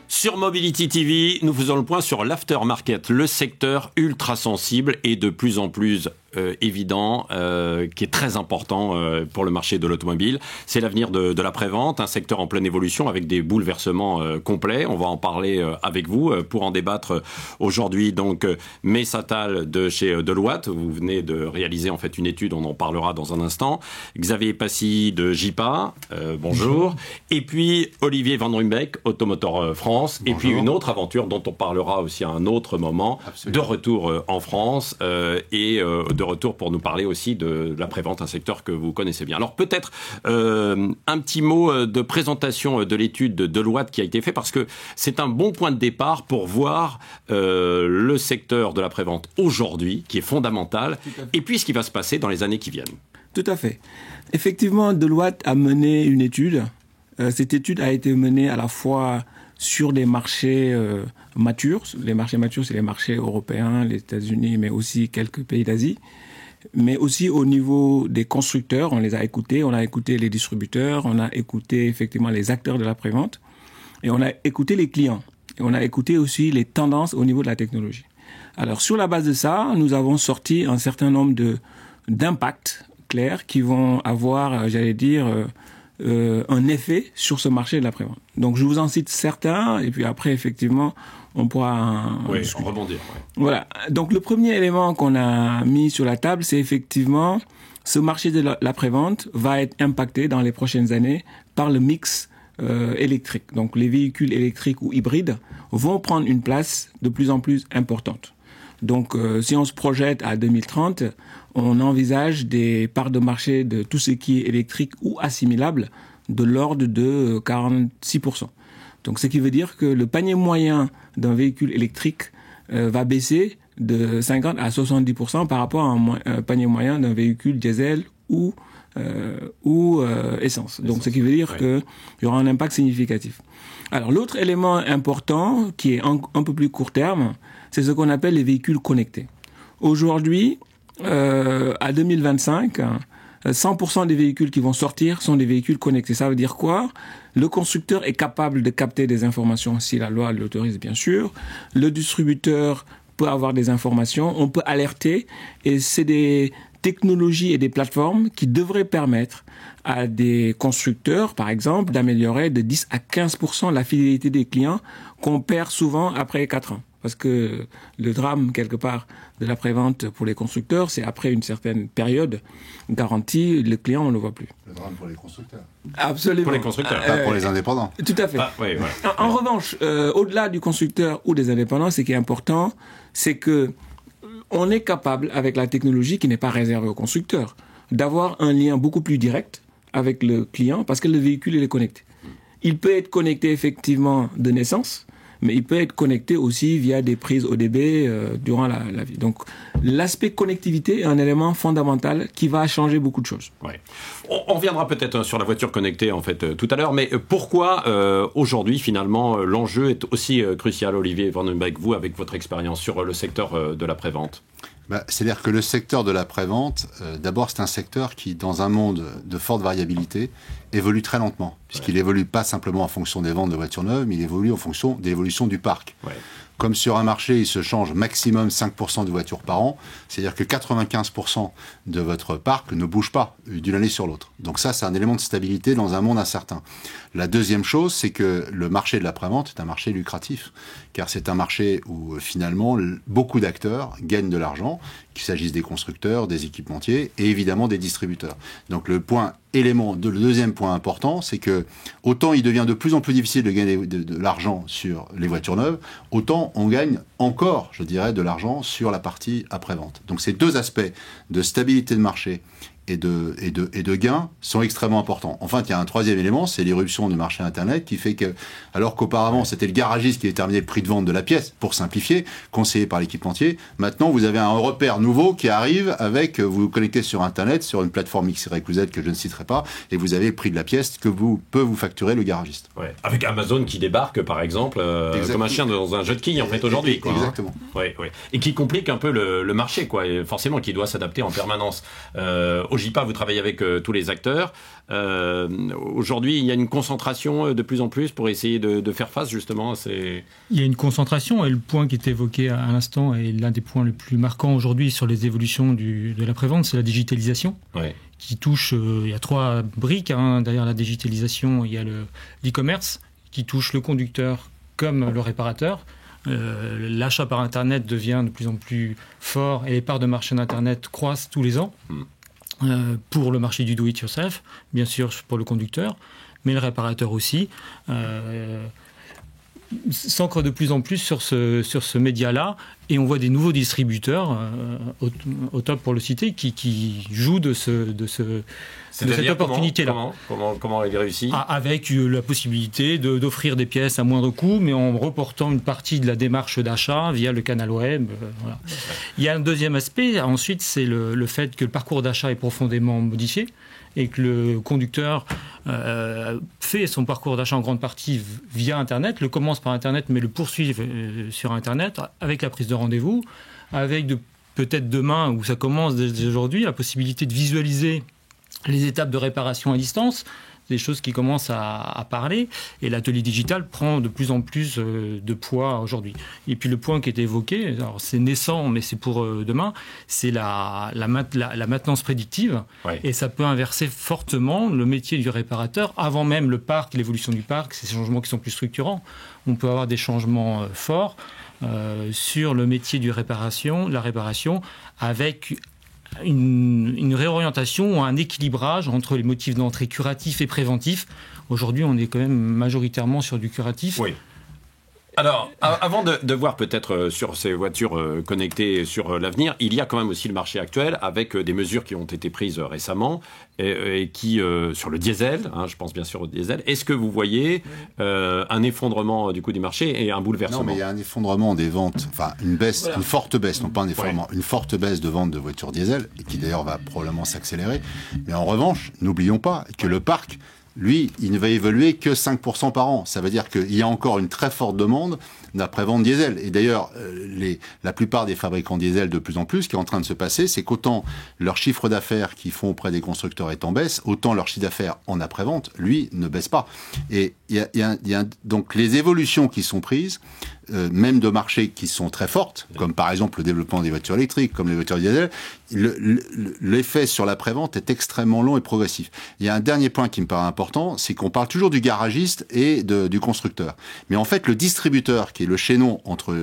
Sur Mobility TV, nous faisons le point sur l'aftermarket, le secteur ultra sensible et de plus en plus évident, qui est très important pour le marché de l'automobile. C'est l'avenir de l'après-vente, un secteur en pleine évolution avec des bouleversements complets. On va en parler avec vous pour en débattre aujourd'hui. Donc, Messatal de chez Deloitte, vous venez de réaliser en fait une étude, on en parlera dans un instant. Xavier Passy de JIPA, bonjour. Et puis Olivier Van Ruymbeck, Automotor France. Bonjour. Et puis une autre aventure dont on parlera aussi à un autre moment. Absolument. De retour en France et de retour pour nous parler aussi de l'après-vente, un secteur que vous connaissez bien. Alors peut-être un petit mot de présentation de l'étude de Deloitte qui a été fait, parce que c'est un bon point de départ pour voir le secteur de l'après-vente aujourd'hui, qui est fondamental, et puis ce qui va se passer dans les années qui viennent. Tout à fait. Effectivement, Deloitte a mené une étude. Cette étude a été menée à la fois sur des marchés matures. Les marchés matures, c'est les marchés européens, les États-Unis, mais aussi quelques pays d'Asie. Mais aussi au niveau des constructeurs, on les a écoutés. On a écouté les distributeurs, on a écouté effectivement les acteurs de l'après-vente. Et on a écouté les clients. Et on a écouté aussi les tendances au niveau de la technologie. Alors, sur la base de ça, nous avons sorti un certain nombre d'impacts clairs qui vont avoir, j'allais dire, un effet sur ce marché de l'après-vente. Donc, je vous en cite certains, et puis après, effectivement, on pourra rebondir. Ouais. Voilà. Donc, le premier élément qu'on a mis sur la table, c'est effectivement, ce marché de l'après-vente va être impacté dans les prochaines années par le mix électrique. Donc, les véhicules électriques ou hybrides vont prendre une place de plus en plus importante. Donc, si on se projette à 2030, on envisage des parts de marché de tout ce qui est électrique ou assimilable de l'ordre de 46%. Donc, ce qui veut dire que le panier moyen d'un véhicule électrique va baisser de 50 à 70% par rapport à un panier moyen d'un véhicule diesel ou essence. Donc, ce qui veut dire qu'il y aura un impact significatif. Alors, l'autre élément important, qui est un peu plus court terme, c'est ce qu'on appelle les véhicules connectés. Aujourd'hui, à 2025, 100% des véhicules qui vont sortir sont des véhicules connectés. Ça veut dire quoi? Le constructeur est capable de capter des informations si la loi l'autorise, bien sûr. Le distributeur peut avoir des informations, on peut alerter, et c'est des technologies et des plateformes qui devraient permettre à des constructeurs, par exemple, d'améliorer de 10 à 15% la fidélité des clients qu'on perd souvent après 4 ans. Parce que le drame, quelque part, de l'après-vente pour les constructeurs, c'est après une certaine période garantie, le client, on ne le voit plus. Le drame pour les constructeurs. Absolument. Pour les constructeurs. Pas pour les indépendants. Tout à fait. Oui. En revanche, au-delà du constructeur ou des indépendants, ce qui est important, c'est que on est capable, avec la technologie qui n'est pas réservée aux constructeurs, d'avoir un lien beaucoup plus direct avec le client, parce que le véhicule, il est connecté. Il peut être connecté effectivement de naissance, mais il peut être connecté aussi via des prises ODB durant la vie. Donc, l'aspect connectivité est un élément fondamental qui va changer beaucoup de choses. Ouais. On reviendra peut-être sur la voiture connectée en fait tout à l'heure, mais pourquoi aujourd'hui finalement l'enjeu est aussi crucial, Olivier Van Ruymbeck, vous avec votre expérience sur le secteur de l'après-vente? C'est-à-dire que le secteur de l'après-vente, d'abord, c'est un secteur qui, dans un monde de forte variabilité, évolue très lentement, puisqu'il évolue pas simplement en fonction des ventes de voitures neuves, mais il évolue en fonction de l'évolution du parc. Ouais. Comme sur un marché, il se change maximum 5% de voitures par an, c'est-à-dire que 95% de votre parc ne bouge pas d'une année sur l'autre. Donc ça, c'est un élément de stabilité dans un monde incertain. La deuxième chose, c'est que le marché de l'après-vente est un marché lucratif, car c'est un marché où finalement beaucoup d'acteurs gagnent de l'argent, qu'il s'agisse des constructeurs, des équipementiers et évidemment des distributeurs. Donc le deuxième point important, c'est que autant il devient de plus en plus difficile de gagner de l'argent sur les voitures neuves, autant on gagne encore, je dirais, de l'argent sur la partie après-vente. Donc ces deux aspects de stabilité de marché et de gains sont extrêmement importants. Enfin, il y a un troisième élément, c'est l'irruption du marché Internet qui fait que, alors qu'auparavant c'était le garagiste qui déterminait le prix de vente de la pièce, pour simplifier, conseillé par l'équipementier, maintenant vous avez un repère nouveau qui arrive avec, vous vous connectez sur Internet, sur une plateforme X, Y ou Z que je ne citerai pas, et vous avez le prix de la pièce que peut vous facturer le garagiste. Ouais. Avec Amazon qui débarque par exemple, comme un chien dans un jeu de quilles en fait aujourd'hui. Quoi, exactement. Ouais. Et qui complique un peu le marché, quoi, et forcément qui doit s'adapter en permanence. JIPA, vous travaillez avec tous les acteurs. Aujourd'hui, il y a une concentration de plus en plus pour essayer de faire face justement à ces... Il y a une concentration, et le point qui était évoqué à l'instant est l'un des points les plus marquants aujourd'hui sur les évolutions de l'après-vente, c'est la digitalisation. Ouais. Qui touche, il y a 3 briques derrière la digitalisation. Il y a l'e-commerce qui touche le conducteur comme le réparateur. L'achat par Internet devient de plus en plus fort et les parts de marché d'Internet croissent tous les ans. Pour le marché du do-it-yourself, bien sûr pour le conducteur, mais le réparateur aussi. S'ancre de plus en plus sur ce média-là, et on voit des nouveaux distributeurs, au top pour le citer, qui jouent de cette opportunité-là. Comment il réussit ? Avec la possibilité d'offrir des pièces à moindre coût, mais en reportant une partie de la démarche d'achat via le canal web. Voilà. Il y a un deuxième aspect, ensuite, c'est le fait que le parcours d'achat est profondément modifié, et que le conducteur fait son parcours d'achat en grande partie via Internet, le commence par Internet, mais le poursuit sur Internet, avec la prise de rendez-vous, avec peut-être demain, où ça commence dès aujourd'hui, la possibilité de visualiser les étapes de réparation à distance, des choses qui commencent à parler, et l'atelier digital prend de plus en plus de poids aujourd'hui. Et puis le point qui était évoqué, alors c'est naissant, mais c'est pour demain, c'est la maintenance prédictive, ouais. Et ça peut inverser fortement le métier du réparateur, avant même le parc, l'évolution du parc, ces changements qui sont plus structurants. On peut avoir des changements forts sur le métier de la réparation, avec une réorientation ou un équilibrage entre les motifs d'entrée curatifs et préventifs. Aujourd'hui, on est quand même majoritairement sur du curatif. Oui. Alors, avant de voir peut-être sur ces voitures connectées sur l'avenir, il y a quand même aussi le marché actuel avec des mesures qui ont été prises récemment et qui, sur le diesel, je pense bien sûr au diesel, est-ce que vous voyez un effondrement du coût du marché et un bouleversement ? Non, mais il y a un effondrement des ventes, enfin une baisse, voilà. Une forte baisse, non pas un effondrement, une forte baisse de ventes de voitures diesel, et qui d'ailleurs va probablement s'accélérer. Mais en revanche, n'oublions pas que le parc, lui, il ne va évoluer que 5% par an. Ça veut dire qu'il y a encore une très forte demande d'après-vente diesel. Et d'ailleurs, la plupart des fabricants diesel, de plus en plus, ce qui est en train de se passer, c'est qu'autant leur chiffre d'affaires qu'ils font auprès des constructeurs est en baisse, autant leur chiffre d'affaires en après-vente, lui, ne baisse pas. Et donc les évolutions qui sont prises, même de marchés qui sont très fortes, comme par exemple le développement des voitures électriques, comme les voitures diesel, l'effet sur l'après-vente est extrêmement long et progressif. Il y a un dernier point qui me paraît important, c'est qu'on parle toujours du garagiste et du constructeur. Mais en fait, le distributeur, qui est le chaînon entre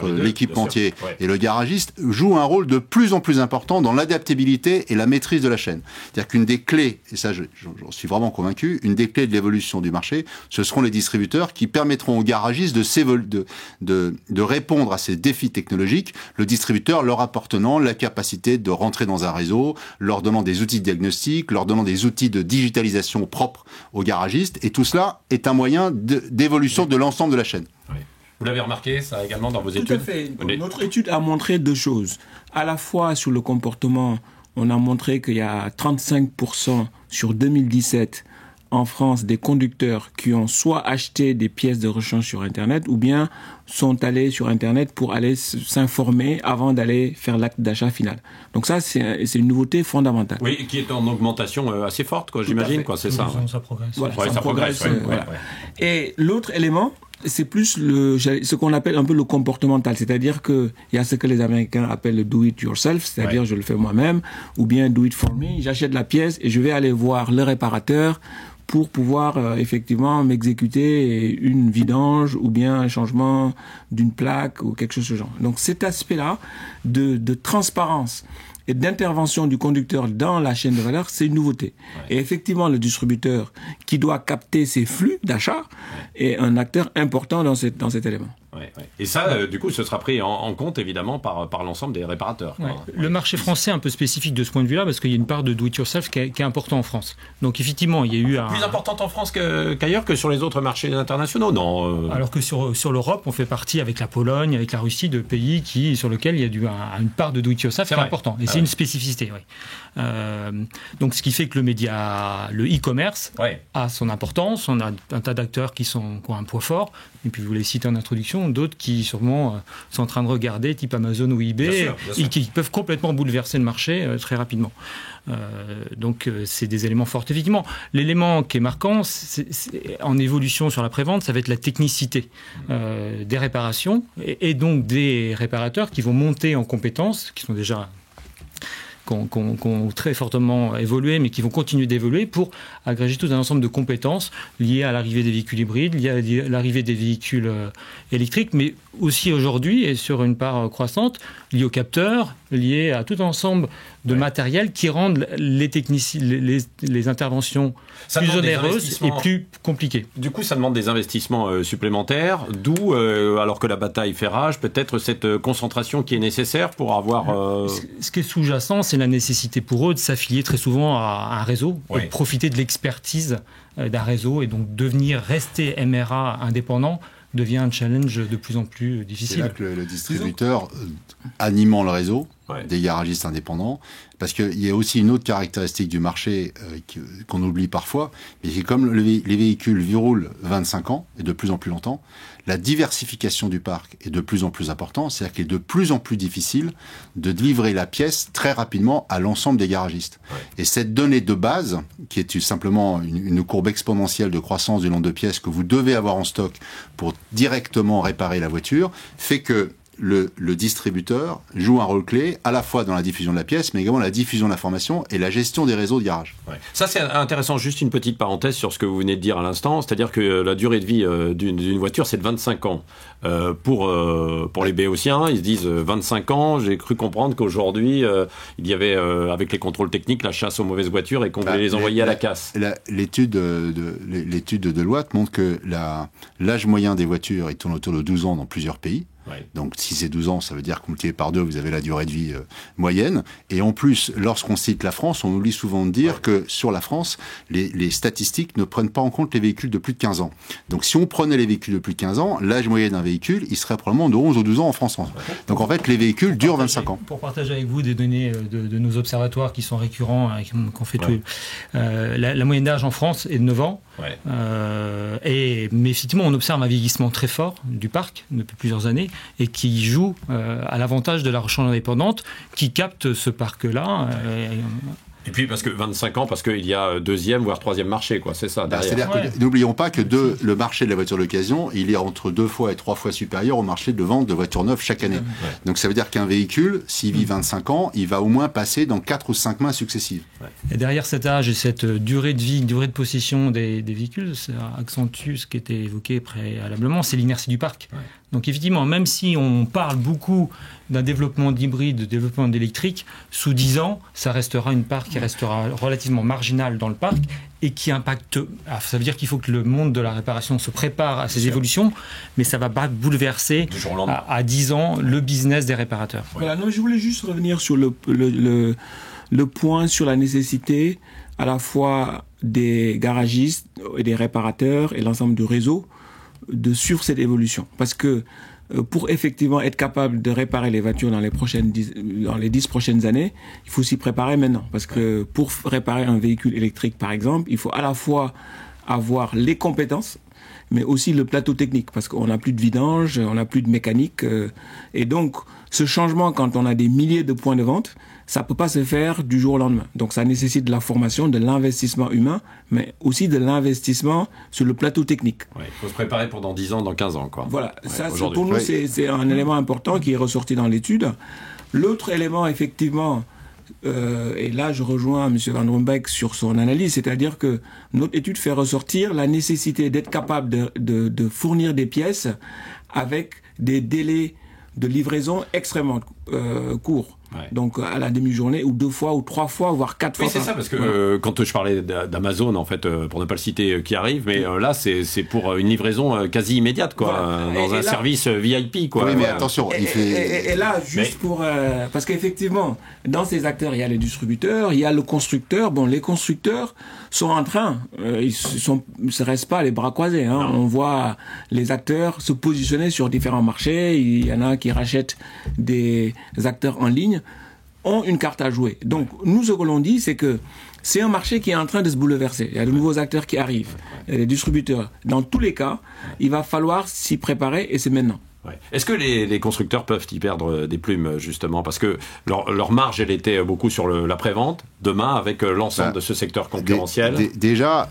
l'équipementier et le garagiste, joue un rôle de plus en plus important dans l'adaptabilité et la maîtrise de la chaîne. C'est-à-dire qu'une des clés, et ça j'en suis vraiment convaincu, une des clés de l'évolution du marché, ce seront les distributeurs qui permettront aux garagistes de répondre à ces défis technologiques, le distributeur leur apportant la capacité de rentrer dans un réseau, leur donnant des outils de diagnostic, leur donnant des outils de digitalisation propres aux garagistes, et tout cela est un moyen d'évolution de l'ensemble de la chaîne. Oui. Vous l'avez remarqué, ça également, dans vos études ? Tout à fait. Notre étude a montré 2 choses. À la fois sur le comportement, on a montré qu'il y a 35% sur 2017 en France des conducteurs qui ont soit acheté des pièces de rechange sur Internet ou bien sont allés sur Internet pour aller s'informer avant d'aller faire l'acte d'achat final. Donc ça, c'est une nouveauté fondamentale. Oui, qui est en augmentation assez forte, j'imagine. C'est ça. Ça progresse. Voilà, ouais, ça progresse. Voilà. Et l'autre élément, c'est plus ce qu'on appelle un peu le comportemental. C'est-à-dire qu'il y a ce que les Américains appellent le do it yourself, c'est-à-dire je le fais moi-même, ou bien do it for me. J'achète la pièce et je vais aller voir le réparateur pour pouvoir effectivement m'exécuter une vidange ou bien un changement d'une plaque ou quelque chose de ce genre. Donc cet aspect-là de transparence et d'intervention du conducteur dans la chaîne de valeur, c'est une nouveauté. Ouais. Et effectivement, le distributeur qui doit capter ces flux d'achat est un acteur important dans cet élément. Ouais. Et ça, du coup, ce sera pris en compte, évidemment, par l'ensemble des réparateurs. Ouais. Le marché français est un peu spécifique de ce point de vue-là, parce qu'il y a une part de do-it-yourself qui est important en France. Donc, effectivement, il y a eu plus importante en France qu'ailleurs, que sur les autres marchés internationaux, non Alors que sur l'Europe, on fait partie, avec la Pologne, avec la Russie, de pays sur lesquels il y a une part de do-it-yourself qui est important. Et c'est une spécificité, oui. Donc, ce qui fait que le média, le e-commerce, a son importance. On a un tas d'acteurs qui ont un poids fort. Et puis, vous l'avez cité en introduction, solutions, d'autres qui sûrement sont en train de regarder, type Amazon ou eBay, bien sûr. et qui peuvent complètement bouleverser le marché très rapidement. Donc c'est des éléments forts. Effectivement, l'élément qui est marquant en évolution sur la prévente, ça va être la technicité des réparations et donc des réparateurs qui vont monter en compétences, qui sont déjà qui ont très fortement évolué, mais qui vont continuer d'évoluer pour agréger tout un ensemble de compétences liées à l'arrivée des véhicules hybrides, liées à l'arrivée des véhicules électriques, mais aussi aujourd'hui, et sur une part croissante, liées aux capteurs, liées à tout un ensemble de matériel qui rendent les interventions plus onéreuses et plus compliquées. Du coup, ça demande des investissements supplémentaires, d'où, alors que la bataille fait rage, peut-être cette concentration qui est nécessaire pour avoir... Ce qui est sous-jacent, c'est la nécessité pour eux de s'affilier très souvent à un réseau, de profiter de l'expertise d'un réseau, et donc rester MRA indépendant devient un challenge de plus en plus difficile. C'est là que le distributeur animant le réseau des garagistes indépendants, parce qu'il y a aussi une autre caractéristique du marché qu'on oublie parfois, mais c'est comme les véhicules roulent 25 ans et de plus en plus longtemps, la diversification du parc est de plus en plus importante, c'est-à-dire qu'il est de plus en plus difficile de livrer la pièce très rapidement à l'ensemble des garagistes. Et cette donnée de base, qui est simplement une courbe exponentielle de croissance du nombre de pièces que vous devez avoir en stock pour directement réparer la voiture, fait que le distributeur joue un rôle clé à la fois dans la diffusion de la pièce, mais également la diffusion de l'information et la gestion des réseaux de garage. Ça, c'est intéressant. Juste une petite parenthèse sur ce que vous venez de dire à l'instant, c'est-à-dire que la durée de vie d'une voiture, c'est de 25 ans. Pour les Béotiens, ils se disent 25 ans. J'ai cru comprendre qu'aujourd'hui, il y avait, avec les contrôles techniques, la chasse aux mauvaises voitures et qu'on voulait les envoyer à la casse. L'étude de Deloitte montre que l'âge moyen des voitures, il tourne autour de 12 ans dans plusieurs pays. Donc, si c'est 12 ans, ça veut dire que multiplié par 2, vous avez la durée de vie moyenne. Et en plus, lorsqu'on cite la France, on oublie souvent de dire que sur la France, les statistiques ne prennent pas en compte les véhicules de plus de 15 ans. Donc, si on prenait les véhicules de plus de 15 ans, l'âge moyen d'un véhicule, il serait probablement de 11 ou 12 ans en France. Donc, en fait, les véhicules durent 25 ans. Pour partager avec vous des données de nos observatoires qui sont récurrents, qu'on fait tout. La moyenne d'âge en France est de 9 ans. Mais effectivement, on observe un vieillissement très fort du parc depuis plusieurs années et qui joue à l'avantage de la rechange indépendante qui capte ce parc-là. Et puis parce que 25 ans, parce qu'il y a deuxième voire troisième marché, quoi, c'est ça. C'est-à-dire que n'oublions pas que le marché de la voiture d'occasion, il est entre 2 fois et 3 fois supérieur au marché de vente de voitures neuves chaque année. Donc ça veut dire qu'un véhicule, s'il vit 25 ans, il va au moins passer dans 4 ou 5 mains successives. Et derrière cet âge et cette durée de vie, durée de possession des véhicules, ça accentue ce qui était évoqué préalablement, c'est l'inertie du parc. Donc effectivement, même si on parle beaucoup d'un développement d'hybride, de développement d'électrique, sous 10 ans, ça restera une part qui restera relativement marginale dans le parc et qui impacte... Alors, ça veut dire qu'il faut que le monde de la réparation se prépare à ces évolutions, mais ça ne va pas bouleverser à 10 ans le business des réparateurs. Voilà, non, je voulais juste revenir sur le point sur la nécessité à la fois des garagistes et des réparateurs et l'ensemble du réseau de suivre cette évolution. Parce que pour effectivement être capable de réparer les voitures dans les 10 prochaines années, il faut s'y préparer maintenant. Parce que pour réparer un véhicule électrique, par exemple, il faut à la fois avoir les compétences, mais aussi le plateau technique. Parce qu'on n'a plus de vidange, on n'a plus de mécanique. Et donc, ce changement, quand on a des milliers de points de vente, ça peut pas se faire du jour au lendemain. Donc ça nécessite de la formation, de l'investissement humain, mais aussi de l'investissement sur le plateau technique. Il faut se préparer pour dans 10 ans, dans 15 ans, quoi. Voilà, ça pour nous c'est un élément important qui est ressorti dans l'étude. L'autre élément, effectivement, et là je rejoins M. Van Rombeek sur son analyse, c'est-à-dire que notre étude fait ressortir la nécessité d'être capable de fournir des pièces avec des délais de livraison extrêmement courts. Donc à la demi-journée, ou 2 fois, ou 3 fois, voire 4 fois. Oui, c'est ça, parce que quand je parlais d'Amazon, en fait, pour ne pas le citer, qui arrive, mais là, c'est pour une livraison quasi immédiate, quoi, dans un service VIP, quoi. Oui, mais attention, et là, juste pour... parce qu'effectivement, dans ces acteurs, il y a les distributeurs, il y a le constructeur. Bon, les constructeurs sont en train, ils se restent pas les bras croisés. Hein. On voit les acteurs se positionner sur différents marchés. Il y en a qui rachètent des acteurs en ligne, ont une carte à jouer. Donc, nous, ce que l'on dit, c'est que c'est un marché qui est en train de se bouleverser. Il y a de nouveaux acteurs qui arrivent, les distributeurs. Dans tous les cas, il va falloir s'y préparer et c'est maintenant. Ouais. Est-ce que les constructeurs peuvent y perdre des plumes, justement, parce que leur marge, elle était beaucoup sur l'après-vente. Demain, avec l'ensemble de ce secteur concurrentiel... Déjà,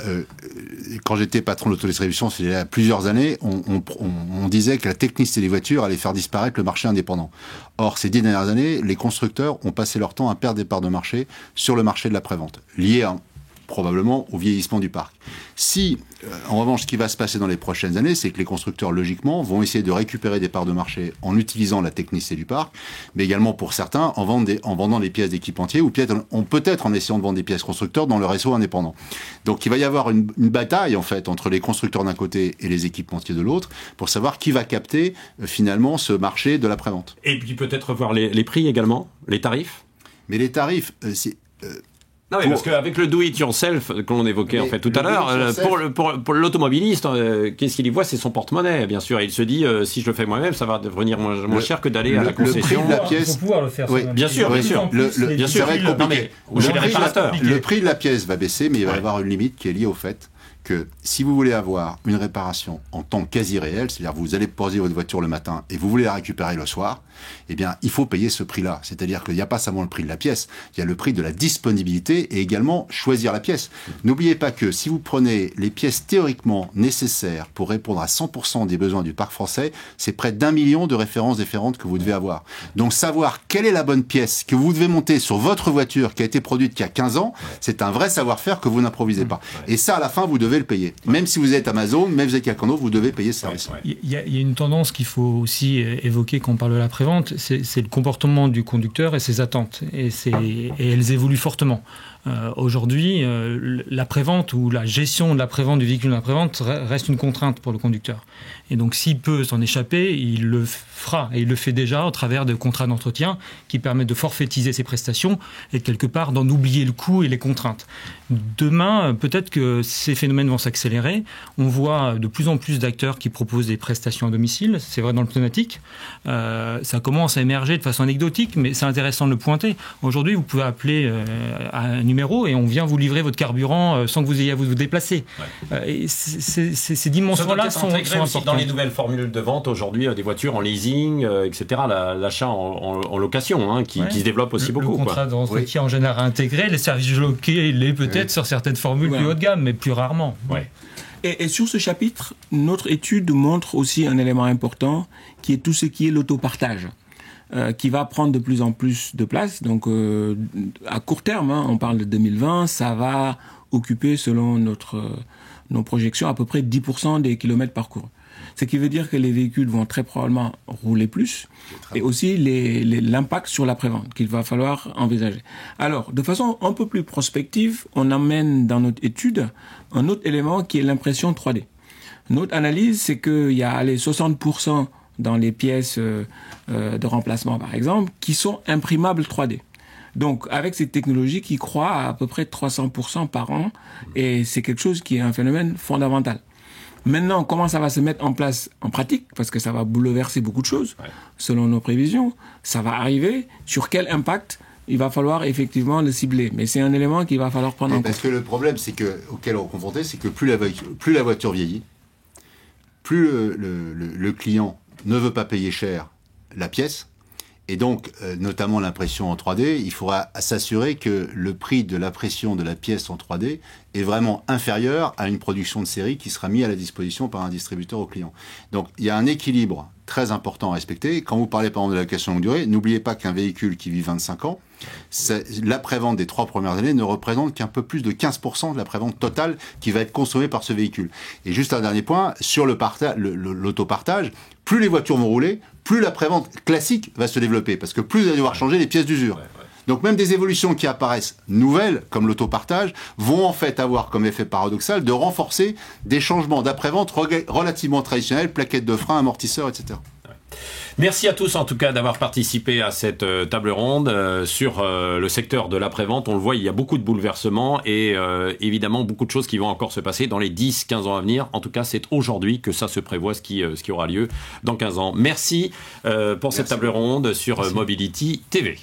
quand j'étais patron de l'autodistribution, il y a plusieurs années, on disait que la technicité des voitures allait faire disparaître le marché indépendant. Or, ces 10 dernières années, les constructeurs ont passé leur temps à perdre des parts de marché sur le marché de l'après-vente, lié probablement au vieillissement du parc. Si, en revanche, ce qui va se passer dans les prochaines années, c'est que les constructeurs, logiquement, vont essayer de récupérer des parts de marché en utilisant la technicité du parc, mais également, pour certains, en vendant des pièces d'équipementiers, ou peut-être en essayant de vendre des pièces constructeurs dans le réseau indépendant. Donc, il va y avoir une bataille, en fait, entre les constructeurs d'un côté et les équipementiers de l'autre, pour savoir qui va capter, finalement, ce marché de l'après-vente. Et puis, peut-être voir les prix également, les tarifs. Mais les tarifs, non, mais parce qu'avec le do-it-yourself qu'on évoquait en fait tout à l'heure, pour l'automobiliste, qu'est-ce qu'il y voit, c'est son porte-monnaie, bien sûr. Et il se dit, si je le fais moi-même, ça va devenir moins cher que d'aller à la concession. Le prix de la pièce, il faut pouvoir le faire. Oui, bien sûr, bien sûr. Bien sûr, ça va être compliqué. Le prix de la pièce va baisser, mais il va y avoir une limite qui est liée au fait que si vous voulez avoir une réparation en temps quasi réel, c'est-à-dire vous allez poser votre voiture le matin et vous voulez la récupérer le soir, eh bien, il faut payer ce prix-là. C'est-à-dire qu'il n'y a pas seulement le prix de la pièce, il y a le prix de la disponibilité et également choisir la pièce. N'oubliez pas que si vous prenez les pièces théoriquement nécessaires pour répondre à 100% des besoins du parc français, c'est près d'1 million de références différentes que vous devez avoir. Donc, savoir quelle est la bonne pièce que vous devez monter sur votre voiture qui a été produite il y a 15 ans, c'est un vrai savoir-faire que vous n'improvisez pas. Et ça, à la fin, vous devez le payer. Même si vous êtes Amazon, même si vous êtes Yakano, vous devez payer ce service. Il y a une tendance qu'il faut aussi évoquer quand on parle de l'après-vente, c'est le comportement du conducteur et ses attentes. Et elles évoluent fortement. Aujourd'hui, l'après-vente ou la gestion de l'après-vente du véhicule d'après-vente reste une contrainte pour le conducteur. Et donc, s'il peut s'en échapper, il le fera. Et il le fait déjà au travers de contrats d'entretien qui permettent de forfaitiser ses prestations et quelque part d'en oublier le coût et les contraintes. Demain, peut-être que ces phénomènes vont s'accélérer. On voit de plus en plus d'acteurs qui proposent des prestations à domicile. C'est vrai dans le pneumatique. Ça commence à émerger de façon anecdotique, mais c'est intéressant de le pointer. Aujourd'hui, vous pouvez appeler à un numéro et on vient vous livrer votre carburant sans que vous ayez à vous déplacer. Ouais. Et ces dimensions-là sont importantes. Dans les nouvelles formules de vente aujourd'hui, des voitures en leasing, etc., l'achat en location, qui se développe aussi beaucoup. Le contrat d'entretien en général intégré, les services bloqués, il est peut-être sur certaines formules plus haut de gamme, mais plus rarement. Ouais. Et sur ce chapitre, notre étude montre aussi un élément important qui est tout ce qui est l'autopartage. Qui va prendre de plus en plus de place. Donc, à court terme, on parle de 2020, ça va occuper, selon nos projections, à peu près 10% des kilomètres parcourus. Ce qui veut dire que les véhicules vont très probablement rouler plus, et aussi l'impact sur l'après-vente qu'il va falloir envisager. Alors, de façon un peu plus prospective, on amène dans notre étude un autre élément qui est l'impression 3D. Notre analyse, c'est qu'il y a 60% dans les pièces de remplacement, par exemple, qui sont imprimables 3D. Donc, avec cette technologie qui croît à peu près 300% par an, et c'est quelque chose qui est un phénomène fondamental. Maintenant, comment ça va se mettre en place en pratique? Parce que ça va bouleverser beaucoup de choses, selon nos prévisions. Ça va arriver. Sur quel impact? Il va falloir effectivement le cibler. Mais c'est un élément qu'il va falloir prendre en compte. Parce que le problème auquel on est confronté, c'est que plus la voiture vieillit, plus le client ne veut pas payer cher la pièce, et donc notamment l'impression en 3D, il faudra s'assurer que le prix de l'impression de la pièce en 3D est vraiment inférieur à une production de série qui sera mise à la disposition par un distributeur au client. Donc il y a un équilibre très important à respecter. Quand vous parlez par exemple de la location longue durée, n'oubliez pas qu'un véhicule qui vit 25 ans, l'après-vente des 3 premières années ne représente qu'un peu plus de 15% de l'après-vente totale qui va être consommée par ce véhicule. Et juste un dernier point, sur l'autopartage, plus les voitures vont rouler, plus l'après-vente classique va se développer, parce que plus vous allez devoir changer les pièces d'usure. Donc même des évolutions qui apparaissent nouvelles, comme l'autopartage, vont en fait avoir comme effet paradoxal de renforcer des changements d'après-vente relativement traditionnels, plaquettes de frein, amortisseurs, etc. Merci à tous en tout cas d'avoir participé à cette table ronde sur le secteur de l'après-vente. On le voit, il y a beaucoup de bouleversements et évidemment beaucoup de choses qui vont encore se passer dans les 10-15 ans à venir. En tout cas, c'est aujourd'hui que ça se prévoit ce qui aura lieu dans 15 ans. Merci pour cette table ronde sur Mobility TV.